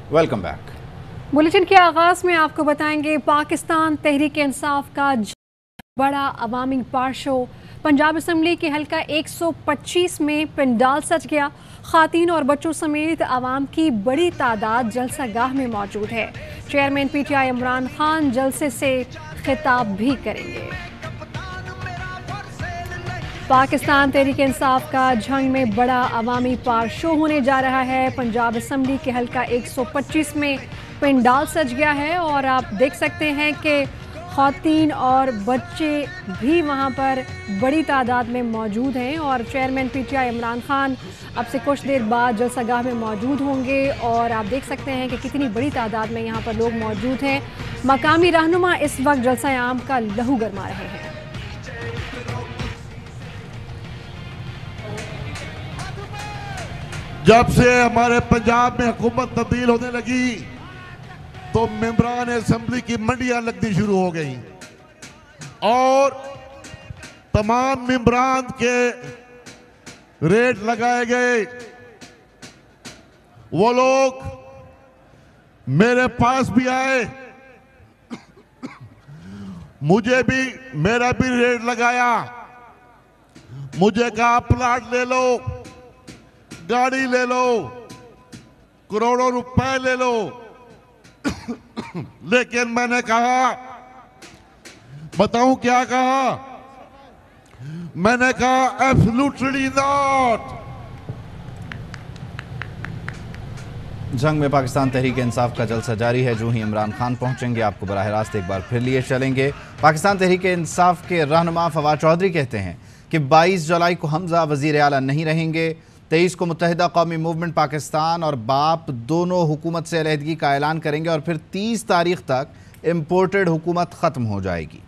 Welcome back. Bulletin के आगाज में आपको बताएंगे पाकिस्तान तहरीक इंसाफ का बड़ा अवामी पार शो। पंजाब असम्बली के हल्का 125 में पंडाल सज गया। खातीन और बच्चों समेत आवाम की बड़ी तादाद जलसा गाह में मौजूद है। चेयरमैन PTI इमरान खान जलसे से खिताब भी करेंगे। पाकिस्तान तहरीक इंसाफ का झंग में बड़ा अवामी पार शो होने जा रहा है। पंजाब असम्बली के हल्का 125 में पंडाल सज गया है और आप देख सकते हैं कि ख़वातीन और बच्चे भी वहां पर बड़ी तादाद में मौजूद हैं और चेयरमैन PTI इमरान खान अब से कुछ देर बाद जलसागाह में मौजूद होंगे और आप देख सकते हैं कि कितनी बड़ी तादाद में यहाँ पर लोग मौजूद हैं। मकामी रहनुमा इस वक्त जलसा आम का लहू गरमा रहे हैं। जब से हमारे पंजाब में हुकूमत तब्दील होने लगी तो मेंबरान असेंबली की मंडियां लगनी शुरू हो गई और तमाम मेंबरान के रेट लगाए गए। वो लोग मेरे पास भी आए, मेरा भी रेट लगाया। मुझे कहा प्लाट ले लो, गाड़ी ले लो, करोड़ों रुपए ले लो। लेकिन मैंने कहा, बताऊं क्या कहा? मैंने कहा एब्सोल्युटली नॉट। जंग में पाकिस्तान तहरीक इंसाफ का जलसा जारी है। जो ही इमरान खान पहुंचेंगे आपको बराह रास्त एक बार फिर लिए चलेंगे। पाकिस्तान तहरीक इंसाफ के रहनुमा फवाद चौधरी कहते हैं कि 22 जुलाई को हमजा वजीर आला नहीं रहेंगे। 23 को मुत्तहिदा कौमी मूवमेंट पाकिस्तान और बाप दोनों हुकूमत से अलहदगी का ऐलान करेंगे और फिर 30 तारीख तक इम्पोर्टेड हुकूमत ख़त्म हो जाएगी।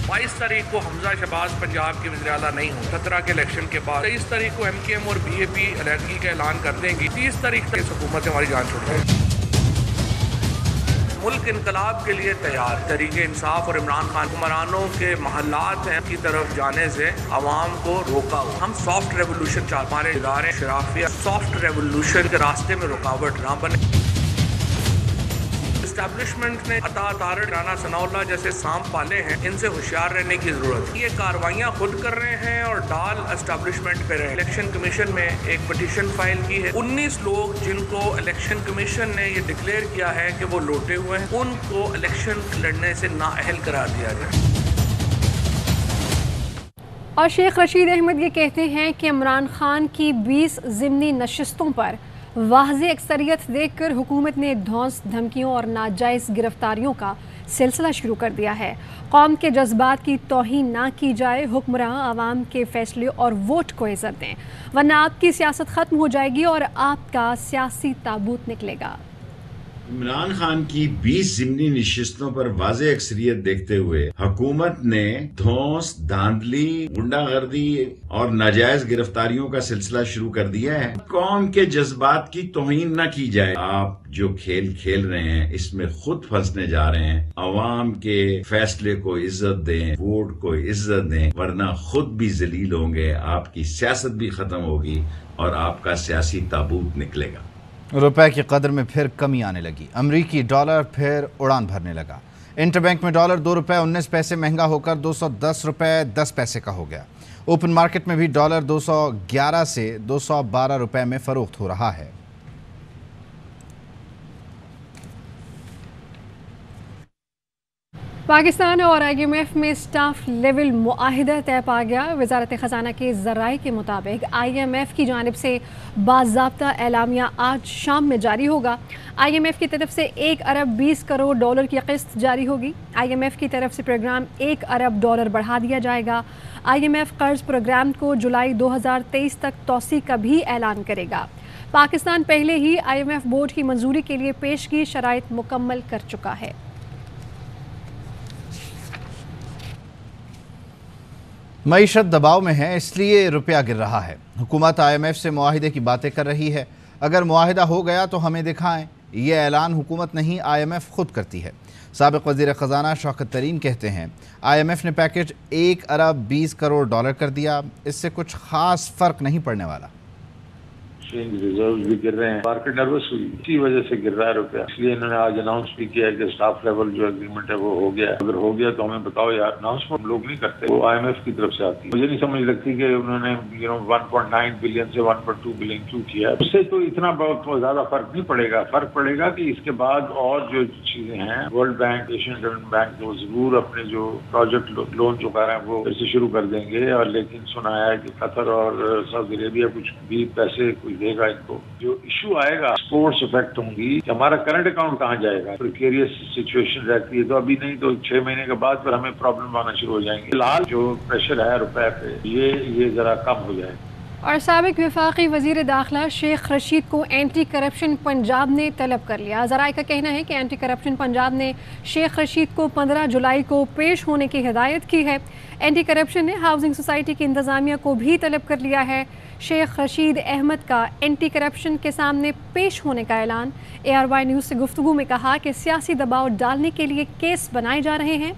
22 तारीख को हमजा शहबाज पंजाब के वज़ीर आला नहीं हो। 17 के इलेक्शन के बाद 23 तारीख को MKM और BAP अलहदगी का ऐलान कर देंगी। 30 तारीख तक इस हुकूमत से हमारी जान छूट जाएगी। मुल्क इनकलाब के लिए तैयार। तहरीक इंसाफ और इमरान खान हुक्मरानों के महल्लात हैं की तरफ जाने से आवाम को रोका हो। हम सॉफ्ट रेवोल्यूशन चाहते, हमारे इदारे शराफिया सॉफ्ट रेवोल्यूशन के रास्ते में रुकावट ना बने। एस्टैब्लिशमेंट ने अता तारड़, राना सनाउल्लाह जैसे सांप पाले हैं, इनसे होशियार रहने की जरूरत है। ये कार्रवाइयां खुद कर रहे हैं और डाल एस्टैब्लिशमेंट पे रहे। इलेक्शन कमीशन में एक पिटीशन फाइल की है। 19 लोग जिनको इलेक्शन कमीशन ने ये डिक्लेयर किया है कि वो लौटे हुए हैं, उनको इलेक्शन लड़ने से नाअहल करार दिया जाए। और शेख रशीद अहमद ये कहते हैं कि इमरान खान की 20 ज़िमनी नशिस्तों पर वाज़ेह अक्सरियत देखकर हुकूमत ने धौंस, धमकियों और नाजायज़ गिरफ्तारियों का सिलसिला शुरू कर दिया है। कौम के जज्बात की तौहीन ना की जाए, हुक्मरान आवाम के फैसले और वोट को इज़्ज़त दें, वरना आपकी सियासत ख़त्म हो जाएगी और आपका सियासी ताबूत निकलेगा। इमरान खान की 20 ज़िमनी नशिस्तों पर वाज़ेह अक्सरियत देखते हुए हुकूमत ने धौंस, धांधली, गुंडागर्दी और नाजायज गिरफ्तारियों का सिलसिला शुरू कर दिया है। कौम के जज्बात की तौहीन न की जाए। आप जो खेल खेल रहे हैं इसमें खुद फंसने जा रहे हैं। अवाम के फैसले को इज्जत दें, वोट को इज्जत दें, वरना खुद भी जलील होंगे, आपकी सियासत भी खत्म होगी और आपका सियासी ताबूत निकलेगा। रुपए की कदर में फिर कमी आने लगी। अमरीकी डॉलर फिर उड़ान भरने लगा। इंटरबैंक में डॉलर 2 रुपये 19 पैसे महंगा होकर 210 रुपये 10 पैसे का हो गया। ओपन मार्केट में भी डॉलर 211 से 212 रुपये में फरोख्त हो रहा है। पाकिस्तान और IMF में स्टाफ लेवल मुआहिदा तय पा गया। वजारत ख़जाना के ज़राए के मुताबिक IMF की जानिब से बाज़ाब्ता एलामिया आज शाम में जारी होगा। IMF की तरफ से 1 अरब 20 करोड़ डॉलर की किस्त जारी होगी। IMF की तरफ से प्रोग्राम 1 अरब डॉलर बढ़ा दिया जाएगा। IMF कर्ज प्रोग्राम को जुलाई 2023 तक तोसी का भी ऐलान करेगा। पाकिस्तान पहले ही IMF बोर्ड की मंजूरी के लिए पेश की शराइत मुकम्मल कर चुका है। मईशत दबाव में है, इसलिए रुपया गिर रहा है। हुकूमत IMF से मुआहिदे की बातें कर रही है। अगर मुआहिदा हो गया तो हमें दिखाएं। ये ऐलान हुकूमत नहीं IMF खुद करती है। साबिक़ वज़ीर ख़जाना शौकत तरीन कहते हैं IMF ने पैकेज 1 अरब 20 करोड़ डॉलर कर दिया। इससे कुछ ख़ास फ़र्क नहीं पड़ने वाला। एक्सचेंज रिजर्व भी गिर रहे हैं, मार्केट नर्वस हुई, इसी वजह से गिर रहा है रुपया। इसलिए इन्होंने आज अनाउंस भी किया है कि स्टाफ लेवल जो एग्रीमेंट है वो हो गया है। अगर हो गया तो हमें बताओ यार, अनाउंसमेंट हम लोग नहीं करते, वो IMF की तरफ से आती है। मुझे नहीं समझ लगती कि उन्होंने 1.9 बिलियन से 1.2 बिलियन क्यों किया। उससे तो इतना बहुत ज्यादा फर्क नहीं पड़ेगा। फर्क पड़ेगा कि इसके बाद और जो चीजें हैं, world bank, Asian development bank वो जरूर अपने जो प्रोजेक्ट लोन चुका रहे हैं वो फिर से शुरू कर देंगे। और लेकिन सुना है कि कतर और सऊदी अरेबिया कुछ भी पैसे कुछ देगा इनको। जो इशू आएगा, स्पोर्ट्स इफेक्ट होंगी कि हमारा करंट अकाउंट कहाँ जाएगा। प्रिकेरियस सिचुएशन रहती है, तो अभी नहीं तो 6 महीने के बाद फिर हमें प्रॉब्लम आना शुरू हो जाएंगे। फिलहाल जो प्रेशर है रुपए पे, ये जरा कम हो जाए। और साबिक वफाकी वज़ीर दाखिला शेख रशीद को एंटी करप्शन पंजाब ने तलब कर लिया। ज़राए का कहना है कि एंटी करप्शन पंजाब ने शेख रशीद को 15 जुलाई को पेश होने की हिदायत की है। एंटी करप्शन ने हाउसिंग सोसाइटी की इंतज़ामिया को भी तलब कर लिया है। शेख रशीद अहमद का एंटी करप्शन के सामने पेश होने का ऐलान। ARY न्यूज़ से गुफ्तगू में कहा कि सियासी दबाव डालने के लिए केस बनाए जा रहे हैं।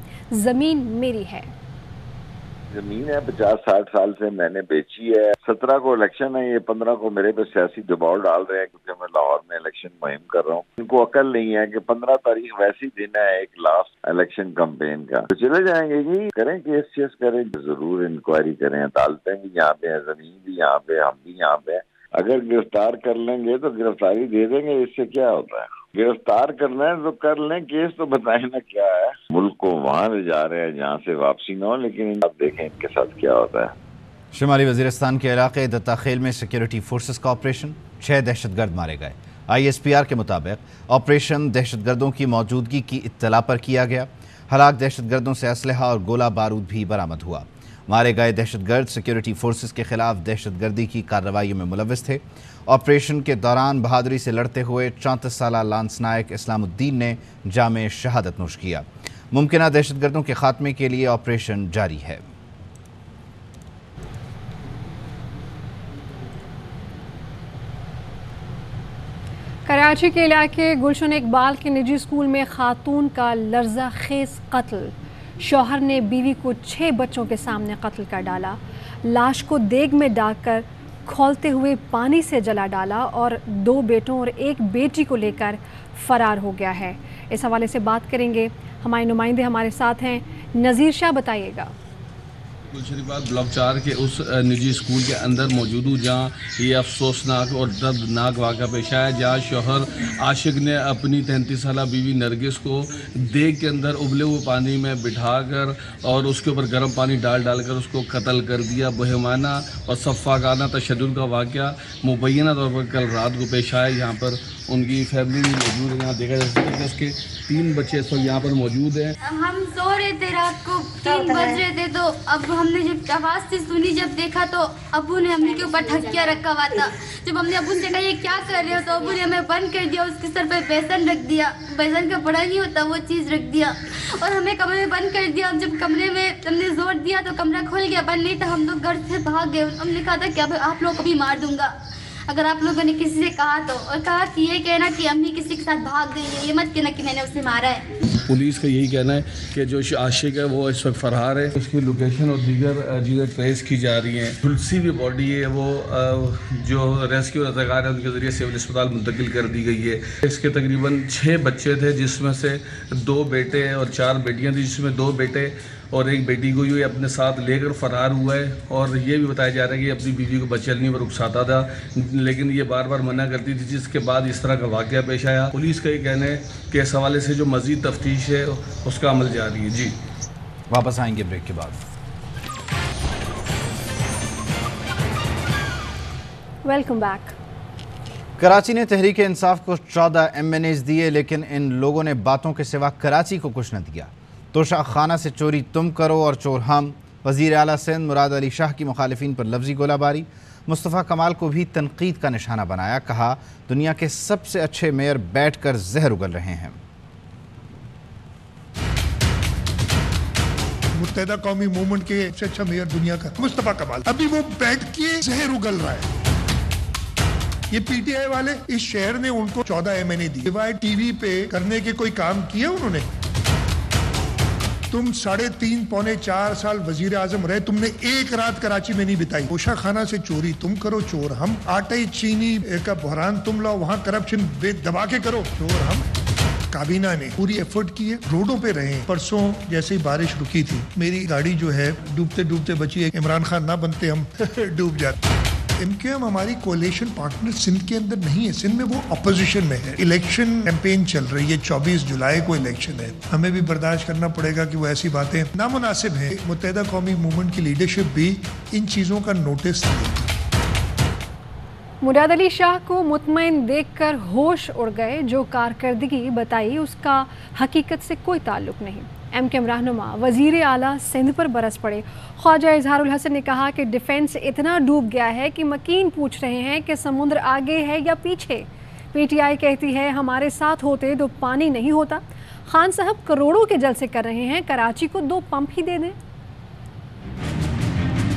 ज़मीन मेरी है, जमीन है 50-60 साल से मैंने बेची है। 17 को इलेक्शन है, ये 15 को मेरे पे सियासी दबाव डाल रहे हैं क्योंकि मैं लाहौर में इलेक्शन मुहिम कर रहा हूँ। इनको अकल नहीं है कि 15 तारीख वैसी दिन है एक लास्ट इलेक्शन कैंपेन का, तो चले जाएंगे जी। करें केस करें, जरूर इंक्वायरी करें। अदालतें भी यहाँ पे है, जमीन भी यहाँ पे, हम भी यहाँ पे। अगर गिरफ्तार कर लेंगे तो गिरफ्तारी दे देंगे, इससे क्या होता है। गिरफ्तार करना है तो कर लें, केस तो बताएं ना क्या है। मुल्क को वहां ले जा रहे हैं जहाँ से वापसी ना हो, लेकिन आप देखें इनके साथ क्या होता है। शुमाली वजीरिस्तान के इलाके दत्ताखेल में सिक्योरिटी फोर्सेस का ऑपरेशन, 6 दहशतगर्द मारे गए। ISPR के मुताबिक ऑपरेशन दहशतगर्दों की मौजूदगी की इत्तला पर किया गया। हलाक दहशतगर्दों से असलहा और गोला बारूद भी बरामद हुआ। मारे गए दहशतगर्द सिक्योरिटी फोर्सेस के खिलाफ दहशतगर्दी की कार्रवाइयों में मुलव्वस थे। ऑपरेशन के दौरान बहादुरी से लड़ते हुए 34 साला लांस नायक इस्लामुद्दीन ने जामे शहादत नोश किया। मुमकिन दहशतगर्दों के खात्मे के लिए ऑपरेशन जारी है। कराची के इलाके गुलशन इकबाल के निजी स्कूल में खातून का लर्जा खेज कत्ल। शौहर ने बीवी को 6 बच्चों के सामने कत्ल कर डाला। लाश को देग में डालकर खौलते हुए पानी से जला डाला और 2 बेटों और 1 बेटी को लेकर फरार हो गया है। इस हवाले से बात करेंगे, हमारे नुमाइंदे हमारे साथ हैं। नज़ीर शाह, बताइएगा। गुलशन इकबाल ब्लॉक 4 के उस निजी स्कूल के अंदर मौजूद हूँ जहाँ ये अफसोसनाक और दर्दनाक वाक़ा पेश आया, जहाँ शौहर आशिक ने अपनी 33 साला बीवी नरगिस को देग के अंदर उबले हुए पानी में बिठाकर और उसके ऊपर गर्म पानी डालकर उसको कत्ल कर दिया। बहमाना और सफ़ाकाना तशद्दुद का वाक़या मुबैना तौर पर कल रात को पेश आया। यहाँ पर उनकी फैमिली भी मौजूद है। यहाँ देखा जा सकता है उसके 3 बच्चे इस वक्त यहाँ पर मौजूद हैं। हम सो रहे थे, रात को 3 बज रहे थे, तो अब हमने जब आवाज़ से सुनी, जब देखा तो अबू ने हमने के ऊपर ढकिया रखा हुआ था। जब हमने अबू से कहा ये क्या कर रहे हो, तो अबू ने हमें बंद कर दिया, उसके सर पे बेसन रख दिया, बेसन का बड़ा नहीं होता वो चीज़ रख दिया और हमें कमरे में बंद कर दिया। जब कमरे में हमने जोर दिया तो कमरा खुल गया, बंद नहीं था। हम लोग घर से भाग गए। हमने कहा था कि अब आप लोग को भी मार दूंगा अगर आप लोगों ने किसी से कहा तो, और कहा कि ये कहना कि अम्मी किसी के साथ भाग गई है, ये मत कहना कि मैंने उसे मारा है। पुलिस का यही कहना है कि जो आशिक है वो इस वक्त फरार है। उसकी लोकेशन और दीगर चीज़ें ट्रेस की जा रही हैं। तुलसी भी बॉडी है वो जो रेस्क्यू रज़ाकार है उनके ज़रिए सिविल अस्पताल मुंतकिल कर दी गई है। इसके तकरीबन 6 बच्चे थे, जिसमें से 2 बेटे और 4 बेटियाँ थी, जिसमें 2 बेटे और 1 बेटी को ये अपने साथ लेकर फरार हुआ है। और ये भी बताया जा रहा है कि अपनी बीवी को बचलने पर उकसाता था, लेकिन ये बार बार मना करती थी, जिसके बाद इस तरह का वाक़या पेश आया। पुलिस का ये कहना है कि इस हवाले से जो मज़ीद तफ्तीश है उसका अमल जारी है। जी, वापस आएंगे ब्रेक के बाद। Welcome back. कराची ने तहरीक इंसाफ को 14 MNAs दिए, लेकिन इन लोगों ने बातों के सिवा कराची को कुछ न दिया। तोशा खाना से चोरी तुम करो और चोर हम। वज़ीर आला सिंध मुराद अली शाह की मुखालिफिन पर लफ्जी गोलाबारी। मुस्तफ़ा कमाल को भी तनकीद का निशाना बनाया। कहा दुनिया के सबसे अच्छे मेयर बैठ कर जहर उगल रहे हैं। मुत्तहिदा कौमी मूवमेंट के सबसे अच्छा मेयर दुनिया का मुस्तफ़ा कमाल, अभी वो बैठ के जहर उगल रहा है। ये PTI वाले इस शहर ने उनको 14 MNA दी। डिवाइड टीवी पे करने के कोई काम किए उन्होंने? तुम 3.5 पौने 4 साल वजीर आजम रहे, तुमने एक रात कराची में नहीं बिताई। गोशा खाना से चोरी तुम करो, चोर हम। आटे चीनी का बहरान तुम लाओ, वहाँ करप्शन दबा के करो, चोर हम। काबीना ने पूरी एफर्ट की है, रोडों पे रहे। परसों जैसे ही बारिश रुकी थी, मेरी गाड़ी जो है डूबते डूबते बची है। इमरान खान ना बनते हम डूब जाते। MQM हमारी कोalition पार्टनर सिंध के अंदर नहीं है, सिंध में वो अपोजिशन में है। इलेक्शन कैंपेन चल रही है, 24 जुलाई को इलेक्शन है। हमें भी बर्दाश्त करना पड़ेगा कि वो ऐसी बातें नामुनासिब है। मुत्तहिदा कौमी मूवमेंट की लीडरशिप भी इन चीजों का नोटिस ले। मुराद अली शाह को मुतमईन देखकर होश उड़ गए। जो कारकर्दगी बताई उसका हकीकत से कोई ताल्लुक नहीं। MQM रहनुमा वजीर आला सिंध पर बरस पड़े। ख्वाजा इजहारुल हसन ने कहा कि डिफेंस इतना डूब गया है कि मकीन पूछ रहे हैं कि समुद्र आगे है या पीछे। PTI कहती है हमारे साथ होते तो पानी नहीं होता। खान साहब करोड़ों के जलसे कर रहे हैं, कराची को 2 पंप ही दे दें।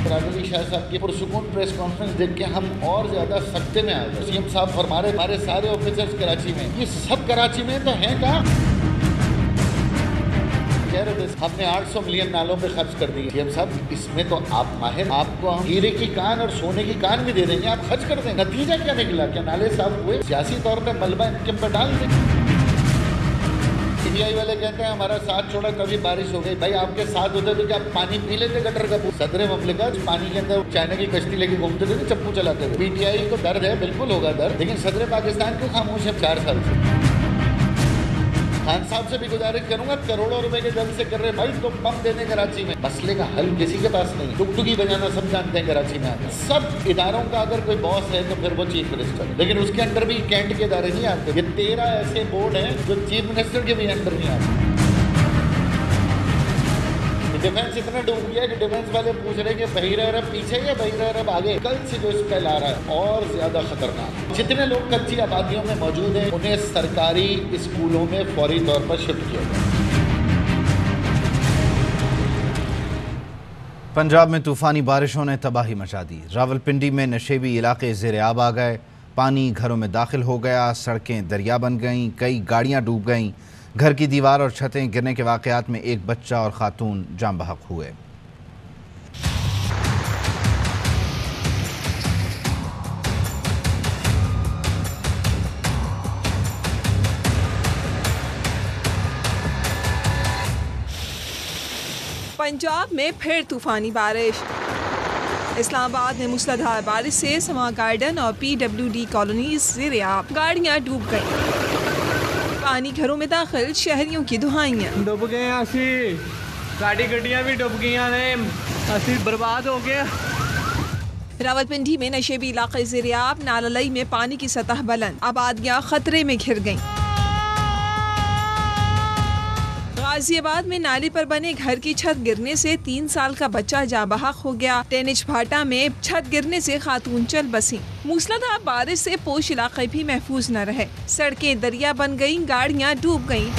मुराद अली शाह साहब की पुरसुकून प्रेस कॉन्फ्रेंस देख के हम और ज्यादा सख्ते में आ गए। CM साहब फरमा रहे हमारे सारे ऑफिसर्स कराची में, ये सब कराची में तो हैं कहाँ? हमने 800 मिलियन नालों पे खर्च कर दिए। CM साहब इसमें तो आप माहिर, आपको हम हीरे की कान और सोने की कान भी दे देंगे, आप खर्च कर दें। नतीजा क्या निकला? क्या नाले साफ हुए? सियासी तौर पे मलबा MQM पे डाल दें। PTI वाले कहते हैं हमारा साथ छोड़ा कभी बारिश हो गई। भाई आपके साथ होते तो क्या पानी पी लेते गटर का? सदर ममलिकत पानी के अंदर चाइना की कश्ती लेके घूमते थे, चप्पू चलाते थे। PTI को दर्द है, बिल्कुल होगा दर्द, लेकिन सदर पाकिस्तान क्यों खामोश है 4 साल से? खान साहब से भी गुजारिश करूंगा, करोड़ों रुपए के जल से कर रहे भाई, तो पंप देने कराची में। मसले का हल किसी के पास नहीं। टुकटुकी बजाना सब जानते हैं कराची में आते। सब इदारों का अगर कोई बॉस है तो फिर वो चीफ मिनिस्टर, लेकिन उसके अंदर भी कैंट के इदारे नहीं आते। ये 13 ऐसे बोर्ड हैं जो चीफ मिनिस्टर के भी अंदर नहीं आते। डिफेंस इतना डूब गया कि डिफेंस वाले पूछ रहे कि बहिरा अरब पीछे या बहिरा अरब आगे। कल से जो स्पेल आ रहा है और ज्यादा खतरनाक। जितने लोग कच्ची आबादियों में मौजूद हैं उन्हें सरकारी स्कूलों में फौरी तौर पर शिफ्ट किया जाए। पंजाब में तूफानी बारिशों ने तबाही मचा दी। रावलपिंडी में नशेबी इलाके ज़ेर-ए-आब आ गए। पानी घरों में दाखिल हो गया, सड़कें दरिया बन गईं, कई गाड़ियां डूब गईं। घर की दीवार और छतें गिरने के वाक़यात में एक बच्चा और खातून जान बहक हुए। पंजाब में फिर तूफानी बारिश। इस्लामाबाद में मूसलाधार बारिश से समा गार्डन और PWD कॉलोनीज ज़ेर-ए-आब, गाड़ियां डूब गईं। पानी घरों में दाखिल, शहरियों की दुहाइयां। डूब गए असी, साड़ी गड्डियां भी डूब गई ने, असी बर्बाद हो गए। रावलपिंडी में नशेबी इलाके ज़ेर-ए-आब, नाललई में पानी की सतह बुलंद, आबादियां खतरे में घिर गईं। गाजियाबाद में नाली पर बने घर की छत गिरने से 3 साल का बच्चा जाँ बहक हो गया। टेनिज भाटा में छत गिरने से खातून चल बसी। मूसलाधार बारिश से पोश इलाके भी महफूज न रहे। सड़कें दरिया बन गईं, गाड़ियां डूब गईं।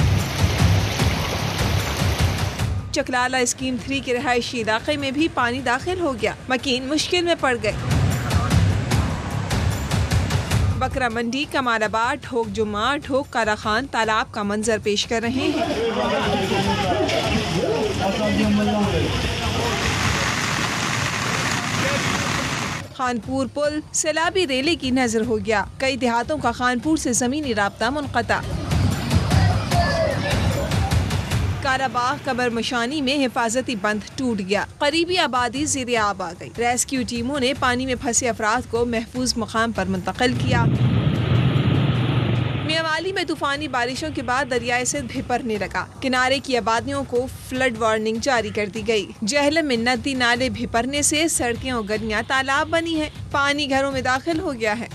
चकलाला स्कीम 3 के रहायशी इलाके में भी पानी दाखिल हो गया। मकीन मुश्किल में पड़ गए। बकरा मंडी, कमालाबाद, ढोक जुम्मा, ढोक काला खान तालाब का मंजर पेश कर रहे हैं। खानपुर पुल सैलाबी रेले की नजर हो गया। कई देहातों का खानपुर से जमीनी राब्ता मुनक़ता। काराबाग कबर मशानी में हिफाजती बंद टूट गया। करीबी आबादी ज़ेर-ए-आब आ गई। रेस्क्यू टीमों ने पानी में फंसे अफराद को महफूज मकाम पर मुंतकिल किया। मियांवाली में तूफानी बारिशों के बाद दरियाए सिंध भिपरने लगा। किनारे की आबादियों को फ्लड वार्निंग जारी कर दी गई। जहलम में नदी नाले भिपरने से सड़कें और गलियां तालाब बनी है। पानी घरों में दाखिल हो गया है।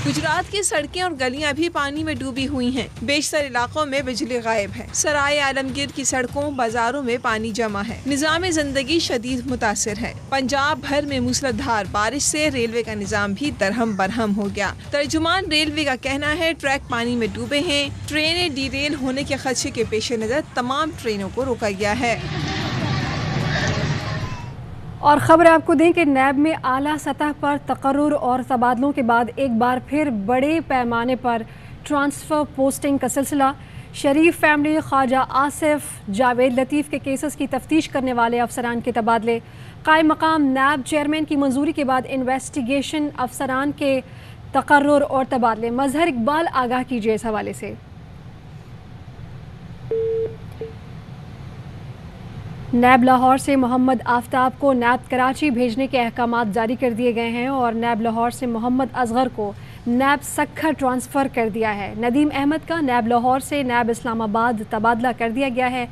गुजरात की सड़कें और गलियां भी पानी में डूबी हुई हैं। बेशतर इलाकों में बिजली गायब है। सराय आलमगीर की सड़कों बाजारों में पानी जमा है। निजाम जिंदगी शदीद मुतासिर है। पंजाब भर में मूसलाधार बारिश से रेलवे का निजाम भी दरहम बरहम हो गया। तर्जुमान रेलवे का कहना है ट्रैक पानी में डूबे हैं। ट्रेनें डीरेल होने के खदशे के पेश नजर तमाम ट्रेनों को रोका गया है। और खबर आपको दें कि नैब में आला सतह पर तकर्रुर और तबादलों के बाद एक बार फिर बड़े पैमाने पर ट्रांसफ़र पोस्टिंग का सिलसिला शरीफ फैमिली, ख्वाजा आसिफ, जावेद लतीफ़ के केसेस की तफ्तीश करने वाले अफसरान के तबादले, कायम मकाम नैब चेयरमैन की मंजूरी के बाद इन्वेस्टिगेशन अफसरान के तकर्रुर और तबादले। मजहर इकबाल आगाह कीजिए इस हवाले से। नैब लाहौर से मोहम्मद आफ्ताब को नैब कराची भेजने के अहकामात जारी कर दिए गए हैं और नैब लाहौर से मोहम्मद असगर को नैब सक्खर ट्रांसफ़र कर दिया है। नदीम अहमद का नैब लाहौर से नैब इस्लामाबाद तबादला कर दिया गया है।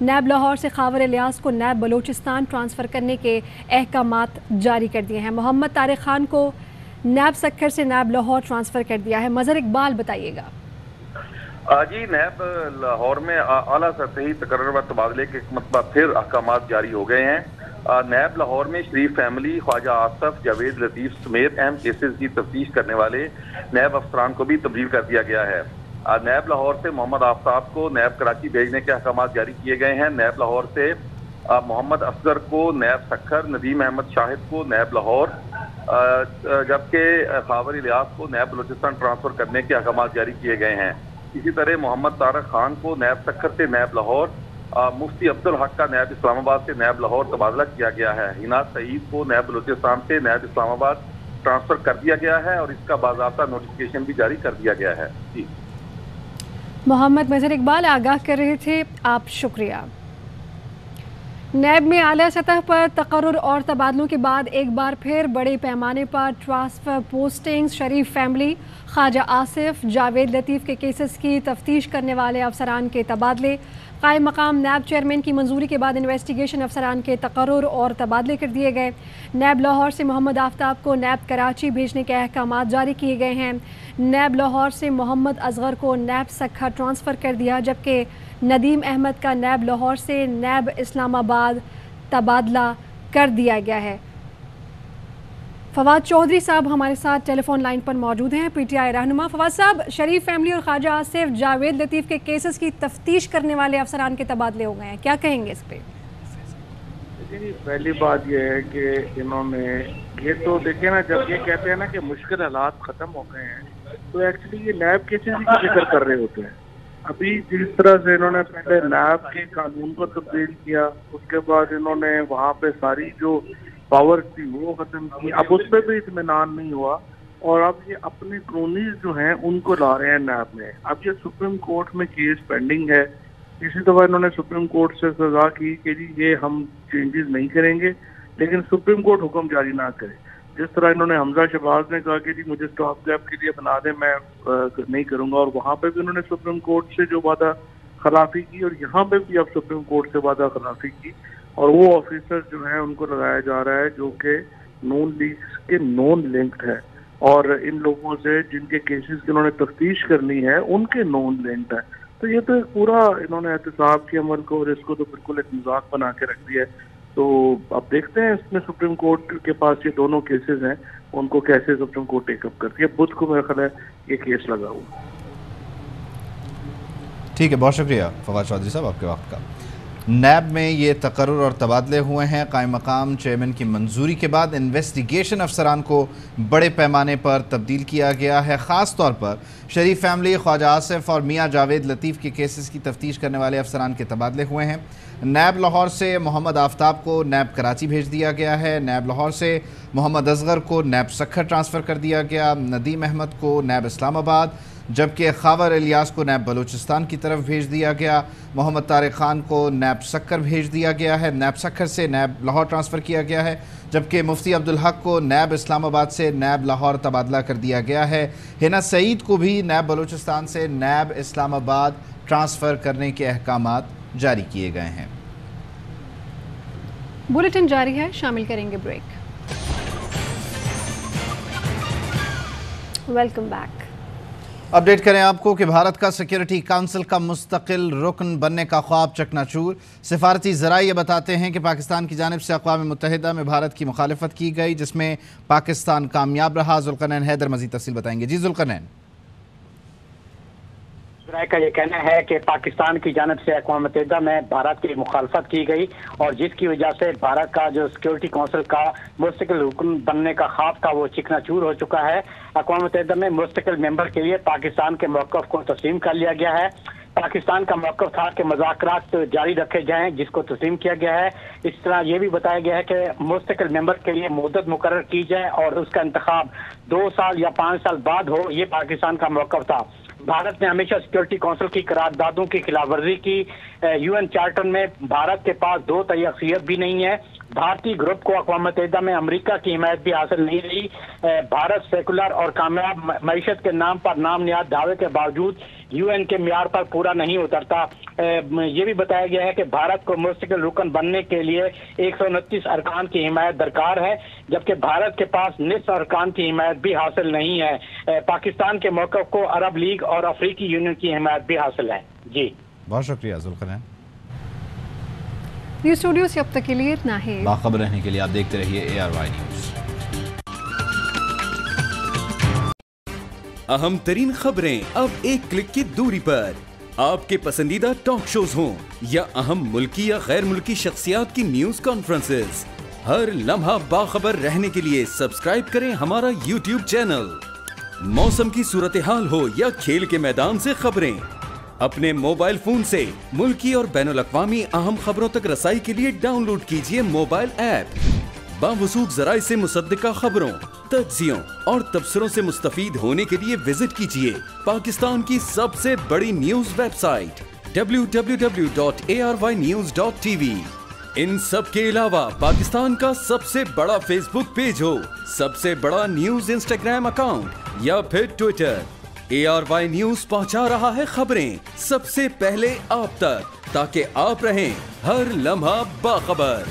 नैब लाहौर से खावर इलियास को नैब बलूचिस्तान ट्रांसफ़र करने के अहकामात जारी कर दिए हैं। मोहम्मद तारिक खान को नैब सक्खर से नैब लाहौर ट्रांसफ़र कर दिया है। मजहर इकबाल बताइएगा। जी, नैब लाहौर में आला सतही तकर्रुर व तबादले के एक मरतबा फिर अहकामात जारी हो गए हैं। नैब लाहौर में शरीफ फैमिली, ख्वाजा आसिफ, जावेद लतीफ़ समेत अहम केसेस की तफ्तीश करने वाले नैब अफसरान को भी तब्दील कर दिया गया है। नैब लाहौर से मोहम्मद आफ्ताब को नैब कराची भेजने के अहकामात जारी किए गए हैं। नैब लाहौर से मोहम्मद असगर को नैब सक्खर, नदीम अहमद शाहिद को नैब लाहौर, जबकि खावर इलियास को नैब बलूचिस्तान ट्रांसफ़र करने के अहकामात जारी किए गए हैं। इसी तरह मोहम्मद तारिक खान को नैब सक्खर से नैब लाहौर, मुफ्ती अब्दुल हक का नैब इस्लामाबाद से नैब लाहौर तबादला किया गया है। हिना सईद को नैब बलूचिस्तान से नैब इस्लामाबाद ट्रांसफ़र कर दिया गया है और इसका बाज़ाब्ता नोटिफिकेशन भी जारी कर दिया गया है। जी, मोहम्मद मजहर इकबाल आगाह कर रहे थे, आप शुक्रिया। नैब में आला सतह पर तकर्रुर और तबादलों के बाद एक बार फिर बड़े पैमाने पर ट्रांसफ़र पोस्टिंग्स। शरीफ फैमिली, ख्वाजा आसिफ, जावेद लतीफ़ के केसेस की तफ्तीश करने वाले अफसरान के तबादले, कायम मकाम नैब चेयरमैन की मंजूरी के बाद इन्वेस्टिगेशन अफसरान के तकर्रुर और तबादले कर दिए गए। नैब लाहौर से मोहम्मद आफ्ताब को नैब कराची भेजने के अहकामात जारी किए गए हैं। नैब लाहौर से मोहम्मद असगर को नैब सक्खर ट्रांसफ़र कर दिया, जबकि नदीम अहमद का नैब लाहौर से नैब इस्लामाबाद तबादला कर दिया गया है। फवाद चौधरी साहब हमारे साथ टेलीफोन लाइन पर मौजूद हैं, पीटीआई रहनुमा। फवाद साहब, शरीफ फैमिली और ख्वाजा आसिफ, जावेद लतीफ़ के केसेस की तफ्तीश करने वाले अफसरान के तबादले हो गए हैं, क्या कहेंगे इस पे? जी, पहली बात यह है कि इन्होंने ये तो देखिए ना, जब ये कहते हैं ना कि मुश्किल हालात ख़त्म हो गए हैं, तो एक्चुअली ये नैब केसेस की जिक्र कर रहे होते हैं। अभी जिस तरह से इन्होंने पहले नैब के कानून को तब्दील किया, उसके बाद इन्होंने वहाँ पे सारी जो पावर थी वो खत्म की, अब उस पर भी इत्मीनान नहीं हुआ और अब ये अपने क्रोनीज जो हैं उनको ला रहे हैं नैब में। अब ये सुप्रीम कोर्ट में केस पेंडिंग है। इसी दफा इन्होंने सुप्रीम कोर्ट से सजा की कि जी ये हम चेंजेस नहीं करेंगे, लेकिन सुप्रीम कोर्ट हुक्म जारी ना करे। जिस तरह इन्होंने हमजा शहबाज ने कहा कि जी मुझे स्टॉप गैप के लिए बना दें, मैं नहीं करूंगा, और वहाँ पे भी उन्होंने सुप्रीम कोर्ट से जो वादा खिलाफी की और यहाँ पे भी अब सुप्रीम कोर्ट से वादा खिलाफी की, और वो ऑफिसर जो है उनको लगाया जा रहा है जो कि नून लीग के नॉन लिंक्ड है, और इन लोगों से जिनके केसेस की उन्होंने तफ्तीश करनी है उनके नॉन लिंक्ड है। तो ये तो एक पूरा इन्होंने एहतसाब के अमल को और इसको तो बिल्कुल एक मजाक बना के रख दिया है। तो अब देखते हैं इसमें सुप्रीम कोर्ट के पास ये दोनों केसेस हैं, उनको कैसे सुप्रीम कोर्ट टेकअप करती है। बुध को मेरा ख्याल है ये केस लगा हुआ। ठीक है, बहुत शुक्रिया फवाद चौधरी साहब आपके वक्त का। नैब में ये तकर्रुर और तबादले हुए हैं। कायम मकाम चेयरमैन की मंजूरी के बाद इन्वेस्टिगेशन अफसरान को बड़े पैमाने पर तब्दील किया गया है। ख़ास तौर पर शरीफ फैमिली, ख्वाजा आसिफ और मियाँ जावेद लतीफ़ के केसेस की तफ्तीश करने वाले अफसरान के तबादले हुए हैं। नैब लाहौर से मोहम्मद आफ्ताब को नैब कराची भेज दिया गया है। नैब लाहौर से मोहम्मद असगर को नैब सक्खर ट्रांसफ़र कर दिया गया। नदीम अहमद को नैब इस्लामाबाद, जबकि खावर इलियास को नैब बलूचिस्तान की तरफ भेज दिया गया। मोहम्मद तारिक खान को नैब सक्खर भेज दिया गया है। नैब सक्खर से नैब लाहौर ट्रांसफ़र किया गया है, जबकि मुफ्ती अब्दुल हक को नैब इस्लामाबाद से नैब लाहौर तबादला कर दिया गया है। हिना सईद को भी नैब बलूचिस्तान से नैब इस्लामाबाद ट्रांसफ़र करने के अहकामात जारी किए गए हैं। बुलेटिन जारी है, शामिल करेंगे ब्रेक। Welcome back. अपडेट करें आपको कि भारत का सिक्योरिटी काउंसिल का मुस्तकिल रुकन बनने का ख्वाब चकनाचूर। सिफारती ज़राए ये बताते हैं कि पाकिस्तान की जानिब से अक़वाम मुत्तहिदा में भारत की मुखालिफत की गई, जिसमें पाकिस्तान कामयाब रहा। जुल्करनैन हैदर मज़ीद तफसील बताएंगे। जी जुल्करनैन। का ये कहना है कि पाकिस्तान की जानिब से अक़वाम मुत्तहिदा में भारत की मुखालफत की गई और जिसकी वजह से भारत का जो सिक्योरिटी काउंसिल का मुस्तकिल रुकन बनने का ख्वाब था वो चिकनाचूर हो चुका है। अक़वाम मुत्तहिदा में मुस्तकिल मेंबर के लिए पाकिस्तान के मौक़िफ़ को तस्लीम कर लिया गया है। पाकिस्तान का मौक़िफ़ था कि मुज़ाकरात जारी रखे जाएं, जिसको तस्लीम किया गया है। इस तरह ये भी बताया गया है कि मुस्तकिल मेंबर के लिए मुद्दत मुकर्रर की जाए और उसका इंतखाब 2 साल या 5 साल बाद हो। ये पाकिस्तान का मौक़िफ़ था। भारत ने हमेशा सिक्योरिटी काउंसिल की करारदादों की खिलाफ वर्जी की। UN चार्टर में भारत के पास 2 तिहाई अक्सरियत भी नहीं है। भारतीय ग्रुप को अक़वाम मुत्तहिदा में अमेरिका की हिमायत भी हासिल नहीं रही। भारत सेकुलर और कामयाब मईशत के नाम पर नाम निहाद दावे के बावजूद UN के मियार पर पूरा नहीं उतरता। ये भी बताया गया है कि भारत को मुस्तकिल रुकन बनने के लिए 129 अरकान की हिमायत दरकार है, जबकि भारत के पास निस्फ अरकान की हिमायत भी हासिल नहीं है। पाकिस्तान के मौक़िफ़ को अरब लीग और अफ्रीकी यूनियन की हिमायत भी हासिल है। जी बहुत शुक्रिया जुल्फ़िकार। न्यूज़ स्टूडियो से अब तक के लिए इतना ही। बाखबर रहने के लिए आप देखते रहिए ARY न्यूज़। अहम तरीन खबरें अब एक क्लिक की दूरी पर। आपके पसंदीदा टॉक शोज हों या अहम मुल्की या गैर मुल्की शख्सियात की न्यूज कॉन्फ्रेंसेस, हर लम्हा बाखबर रहने के लिए सब्सक्राइब करें हमारा YouTube चैनल। मौसम की सूरत हाल हो या खेल के मैदान से खबरें, अपने मोबाइल फोन से मुल्की और बैनुल अक़वामी अहम खबरों तक रसाई के लिए डाउनलोड कीजिए मोबाइल ऐप। बावसूख ज़राए से मुसद्दिका खबरों, तज्ज़ियों और तबसरों से मुस्तफ़ीद होने के लिए विजिट कीजिए पाकिस्तान की सबसे बड़ी न्यूज वेबसाइट www.arYnews.tv। इन सब के अलावा पाकिस्तान का सबसे बड़ा फेसबुक पेज हो, सबसे बड़ा न्यूज इंस्टाग्राम अकाउंट या फिर ट्विटर, ARY न्यूज पहुंचा रहा है खबरें सबसे पहले आप तक, ताकि आप रहें हर लम्हा बाखबर।